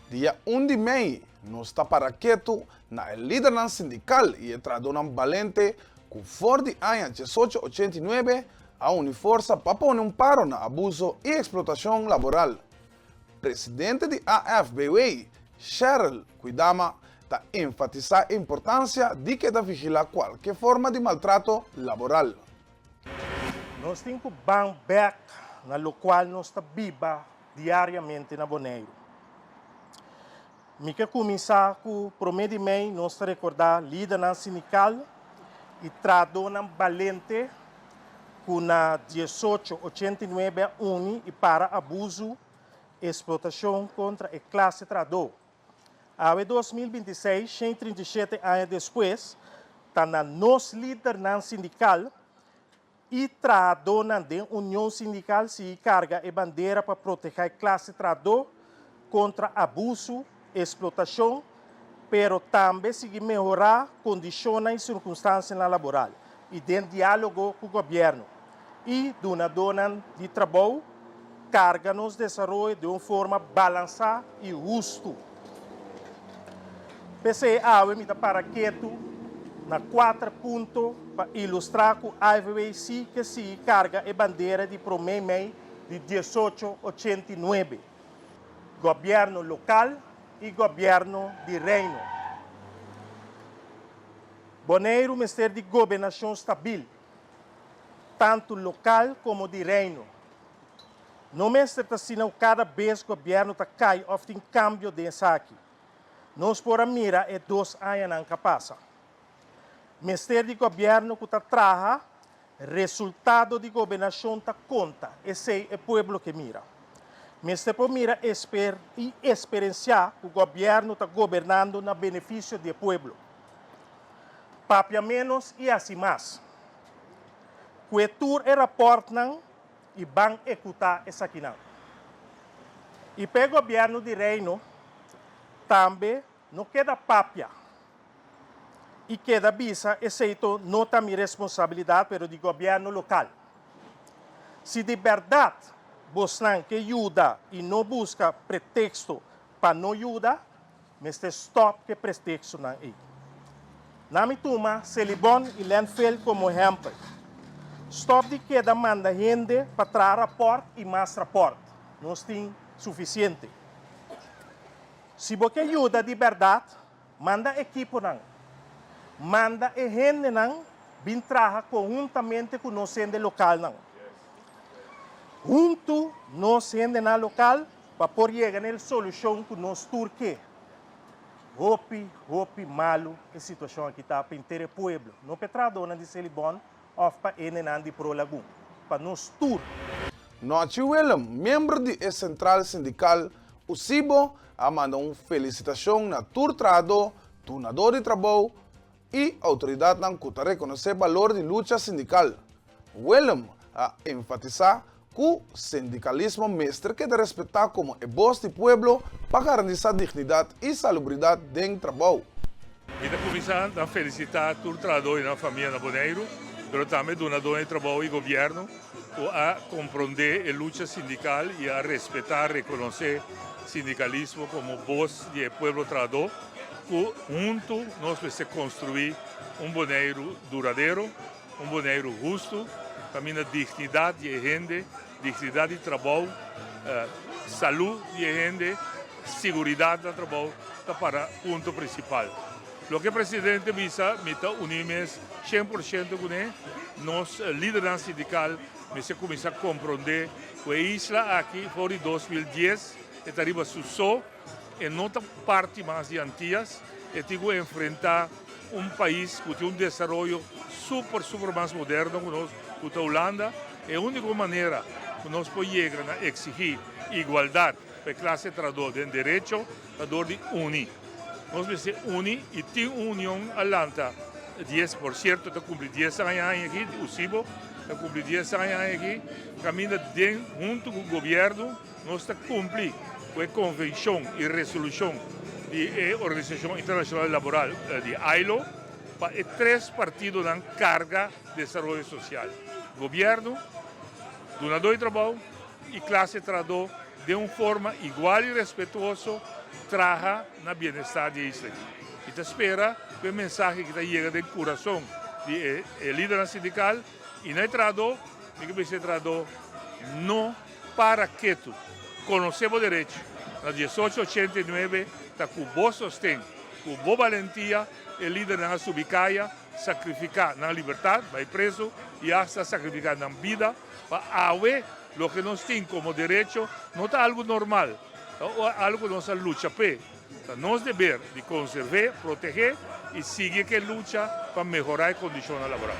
Dia 1 de maio, nós está para quieto na liderança sindical e tradonam valente com forte anha 1889 a uniforça para pôr paro na abuso e explotação laboral. Presidente de AFBWay, Cheryl Cuidama, está enfatizar a importância de que vigilar qualquer forma de maltrato laboral. Nós temos que bounce back na qual nós está viva diariamente na Bonaire. Me quer começar com o primeiro de maio, nós está recordar liderança sindical e tradonam valente com na 1889 a uni e para abuso e explotação contra a classe trabalhadora. Em 2026, 137 anos depois, está na nossa liderança sindical e tradona de união sindical se carga a bandeira para proteger a classe trabalhadora contra abuso e explotação, pero também se melhorar condições e circunstâncias laborais e dentro diálogo com o governo e dona de trabalho carga nos desenvolve de uma forma balançada e justa. Pensei, me dá para quieto na 4 pontos para ilustrar que a IVC que se carga a bandeira de primeiro mês de 1889. Governo local e governo de reino. Bonaire, Ministério de Governação Estável, tanto local como de reino. Não me está sendo cada vez que o governo está cai ou tem cambio de saque. Nós por a mira é 2 anos que passa. Ministério de Governo que está traja, resultado de governação está conta. Esse é o povo que mira. Ministério por mira e experienciar que o governo está governando na benefício do povo. Papia menos e assim mais. Coetur e rapport não e vão executar essa aqui não. E para o governo de reino, também não queda papia. E queda visa, exceto não está minha responsabilidade, pero de governo local. Se de verdade você que ajuda e não busca pretexto para não ajudar, mas stop que pretexto não é. Na minha turma, Celibon e Lenfeld como exemplo. Stop de queda manda gente para trazer rapport e mais rapport. Não tem suficiente. Se você ajuda de verdade, manda equipe não. Manda a gente não vir trabalhar conjuntamente com nós gente local não. Junto nós gente na local para poder chegar na solução que nós turque. Hopi malo a situação aqui está para inteiro povo. Não para tradona de Celibon ou para enenan de Pro Lagoon. Para nós tur. Nochi Willem, membro da Central Sindical, o Cibo, a mandar uma felicitação na Turtrado, tunador de trabalho e autoridade não que reconhecer o valor de luta sindical. Willem a enfatizar que o sindicalismo mestre que deve respeitar como a voz do povo para garantizar dignidade e salubridade dentro do trabalho. E da começar a felicitar todo trabalhador e a família na Bonaire, mas também donador de trabalho e governo a compreender a luta sindical e a respeitar e reconhecer o sindicalismo como voz do povo trabalhador, que juntos nós vamos construir Bonaire duradouro, Bonaire justo, caminho de dignidade de gente, dignidade de trabalho, saúde de gente, segurança de trabalho, para o ponto principal. O que o presidente visa, mita unimos 100% com ele, nós, liderança sindical, mas começar a compreender que a isla aqui, fora de 2010, está arriba só, e não está parte mais de Antillas, e tem que enfrentar país que tem desenvolvimento super mais moderno que a Holanda. É a única maneira que nós podemos chegar a exigir igualdade para a classe trabalhadora de direito, de unir. Nós precisamos unir e ter uma união alanta. 10, por certo, está cumprindo 10 anos aqui, o CIBO, está cumprindo 10 anos aqui, caminha junto com o governo, nós está cumprindo com a convenção e resolução da Organização Internacional Laboral de ILO, para 3 partidos na carga de desenvolvimento social. Governo, donador de trabalho e classe trabalhadora de uma forma igual e respetuosa, traga na bem-estar de Israel. E te espera que a mensagem que chega do coração do líder sindical e não trado, que trado, não para quieto, conhecemos direito. Na 1889, está com boa sostém, com boa valentia, o líder na subicaia, sacrificar na liberdade, vai preso, e hasta sacrificar na vida, para haver o que nós temos como direito, não está algo normal, algo que nós luta para. Nós dever de conservar, proteger e seguir que luta para melhorar a condição laboral.